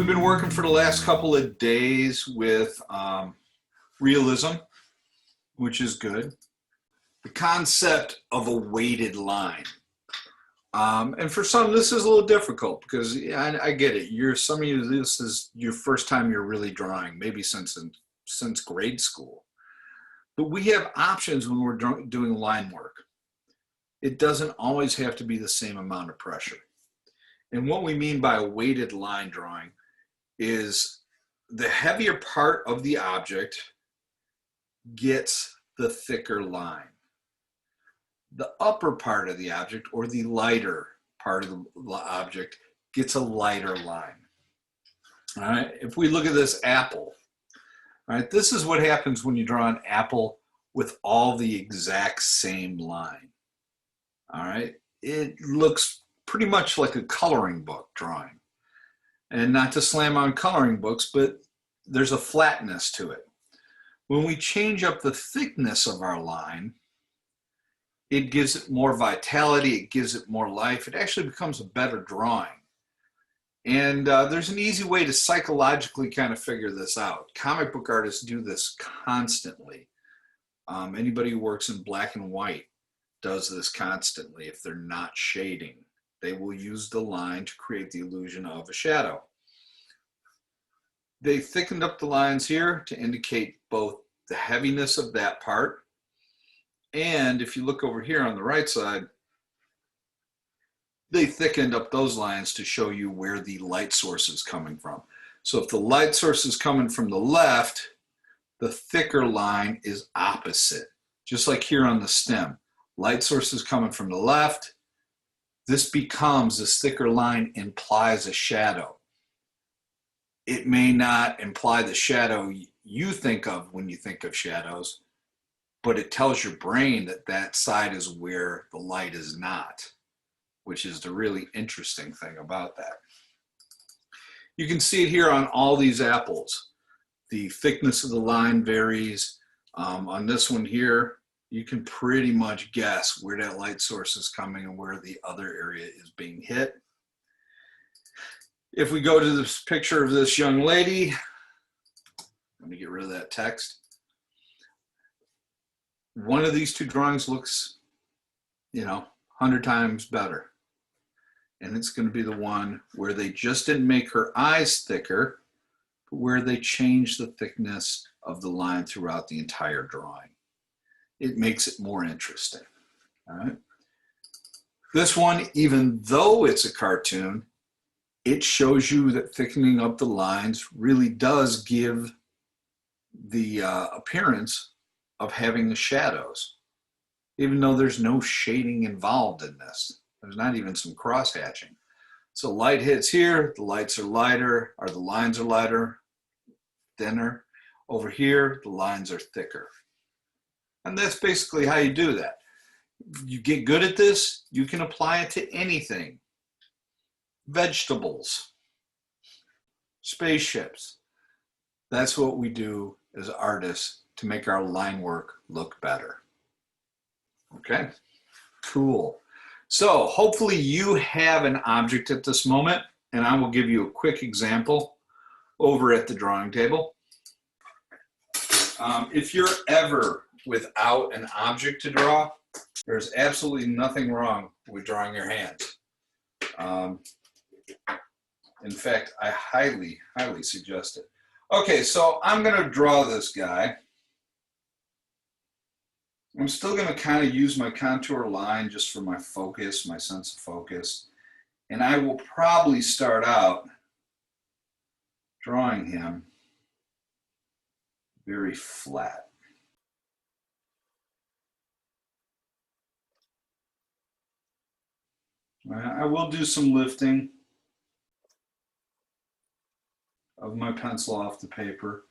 We've been working for the last couple of days with realism, which is good. The concept of a weighted line. And for some, this is a little difficult because I get it. Some of you, this is your first time you're really drawing, maybe since grade school. But we have options when we're doing line work. It doesn't always have to be the same amount of pressure. And what we mean by a weighted line drawing is the heavier part of the object gets the thicker line. The upper part of the object, or the lighter part of the object, gets a lighter line. All right, if we look at this apple, all right, this is what happens when you draw an apple with all the exact same line. All right, it looks pretty much like a coloring book drawing. And not to slam on coloring books, but there's a flatness to it. When we change up the thickness of our line, it gives it more vitality, it gives it more life. It actually becomes a better drawing. And there's an easy way to psychologically kind of figure this out. Comic book artists do this constantly. Anybody who works in black and white does this constantly. If they're not shading, they will use the line to create the illusion of a shadow. They thickened up the lines here to indicate both the heaviness of that part, and if you look over here on the right side, they thickened up those lines to show you where the light source is coming from. So if the light source is coming from the left, the thicker line is opposite. Just like here on the stem, light source is coming from the left. This thicker line implies a shadow. It may not imply the shadow you think of when you think of shadows, but it tells your brain that that side is where the light is not, which is the really interesting thing about that. You can see it here on all these apples. The thickness of the line varies. On this one here, you can pretty much guess where that light source is coming and where the other area is being hit. If we go to this picture of this young lady, let me get rid of that text. One of these two drawings looks, 100 times better. And it's going to be the one where they just didn't make her eyes thicker, but where they changed the thickness of the line throughout the entire drawing. It makes it more interesting. All right. This one, even though it's a cartoon, it shows you that thickening up the lines really does give the appearance of having the shadows, even though there's no shading involved in this. There's not even some cross hatching. So light hits here, the lights are lighter, or the lines are lighter, thinner. Over here, the lines are thicker. And that's basically how you do that. You get good at this, you can apply it to anything. Vegetables, spaceships. That's what we do as artists to make our line work look better. Okay, cool. So hopefully you have an object at this moment, and I will give you a quick example over at the drawing table. If you're ever without an object to draw, there's absolutely nothing wrong with drawing your hands. In fact, I highly, highly suggest it. Okay, so I'm going to draw this guy. I'm still going to kind of use my contour line just for my focus, my sense of focus. And I will probably start out drawing him very flat. I will do some lifting of my pencil off the paper.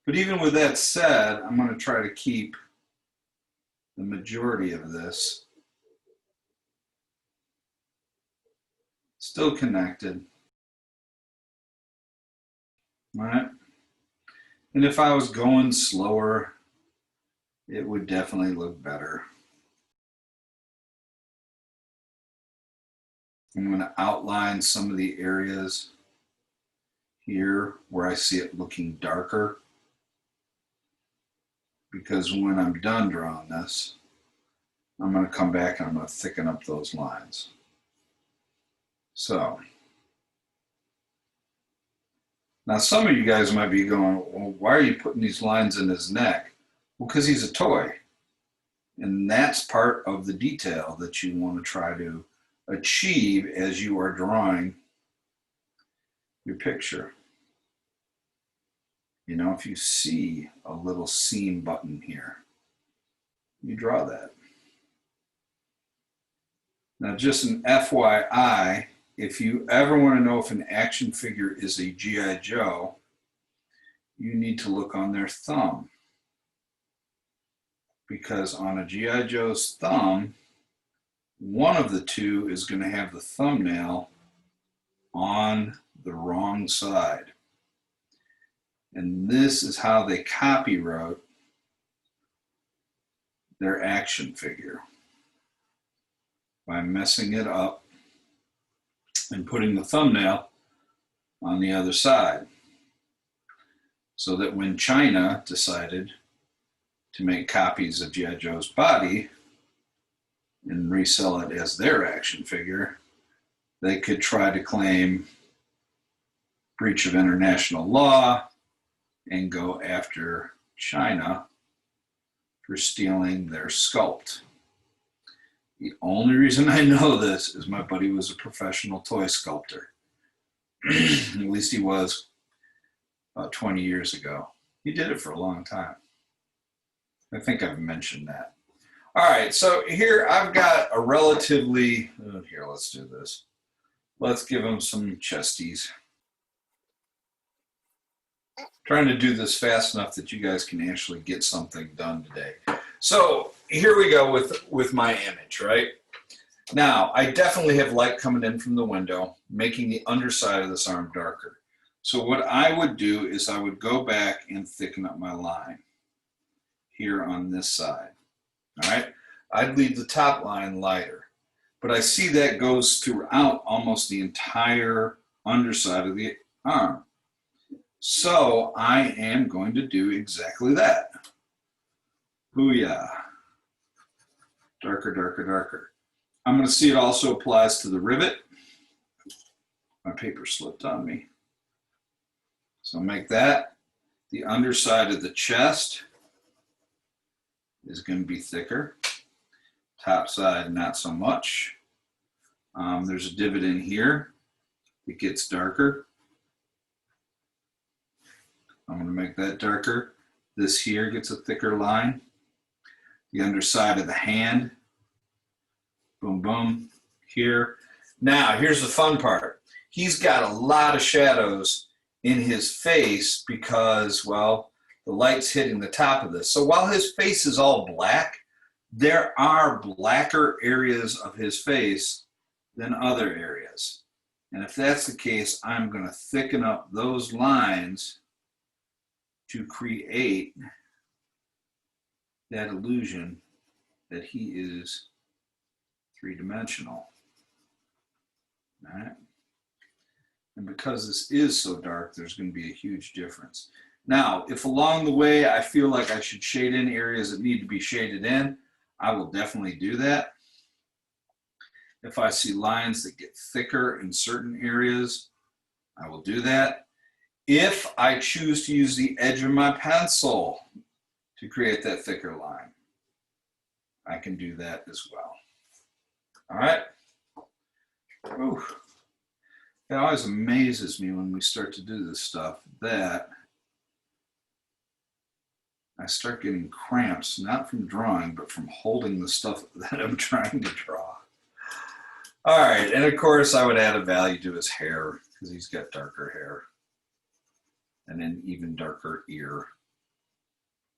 But even with that said, I'm going to try to keep the majority of this still connected. All right. And if I was going slower, it would definitely look better. I'm going to outline some of the areas here where I see it looking darker, because when I'm done drawing this, I'm going to come back and I'm going to thicken up those lines. So, now some of you guys might be going, well, why are you putting these lines in his neck? Well, because he's a toy. And that's part of the detail that you want to try to achieve as you are drawing your picture. You know, if you see a little seam button here, you draw that. Now, just an FYI, if you ever want to know if an action figure is a G.I. Joe, you need to look on their thumb. Because on a G.I. Joe's thumb, one of the two is going to have the thumbnail on the wrong side. And this is how they copywrote their action figure, by messing it up and putting the thumbnail on the other side. So that when China decided to make copies of G.I. Joe's body and resell it as their action figure, they could try to claim breach of international law and go after China for stealing their sculpt. The only reason I know this is my buddy was a professional toy sculptor. At least he was about 20 years ago. He did it for a long time. I think I've mentioned that. All right, so here I've got a relatively, here, let's do this. Let's give him some chesties. Trying to do this fast enough that you guys can actually get something done today. So here we go with my image, right? Now, I definitely have light coming in from the window, making the underside of this arm darker. So what I would do is I would go back and thicken up my line here on this side, all right? I'd leave the top line lighter, but I see that goes throughout almost the entire underside of the arm. So I am going to do exactly that. Booyah. Darker, darker, darker. I'm going to see it also applies to the rivet. My paper slipped on me. So make that. The underside of the chest is going to be thicker. Top side, not so much. There's a divot in here. It gets darker. I'm going to make that darker. This here gets a thicker line. The underside of the hand. Boom, boom, here. Now, here's the fun part. He's got a lot of shadows in his face because, well, the light's hitting the top of this. So while his face is all black, there are blacker areas of his face than other areas. And if that's the case, I'm going to thicken up those lines to create that illusion that he is three-dimensional. All right? And because this is so dark, there's going to be a huge difference. Now, if along the way I feel like I should shade in areas that need to be shaded in, I will definitely do that. If I see lines that get thicker in certain areas, I will do that. If I choose to use the edge of my pencil to create that thicker line, I can do that as well. All right? Whew. It always amazes me when we start to do this stuff that I start getting cramps, not from drawing, but from holding the stuff that I'm trying to draw. All right, and of course I would add a value to his hair because he's got darker hair and an even darker ear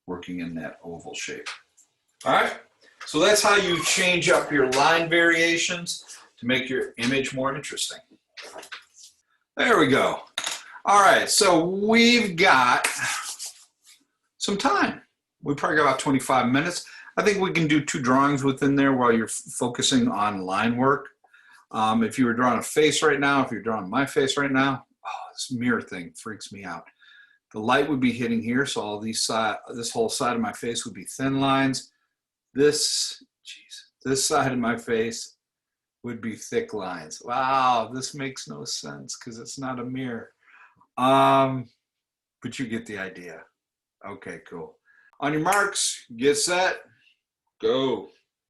working in that oval shape. All right, so that's how you change up your line variations to make your image more interesting. There we go. All right, so we've got some time. We probably got about 25 minutes. I think we can do 2 drawings within there while you're focusing on line work. If you were drawing a face right now, if you're drawing my face right now, oh, This mirror thing freaks me out. The light would be hitting here, so all these this whole side of my face would be thin lines. This side of my face would be thick lines. Wow, this makes no sense because it's not a mirror. But you get the idea. Okay, cool. On your marks, get set, go.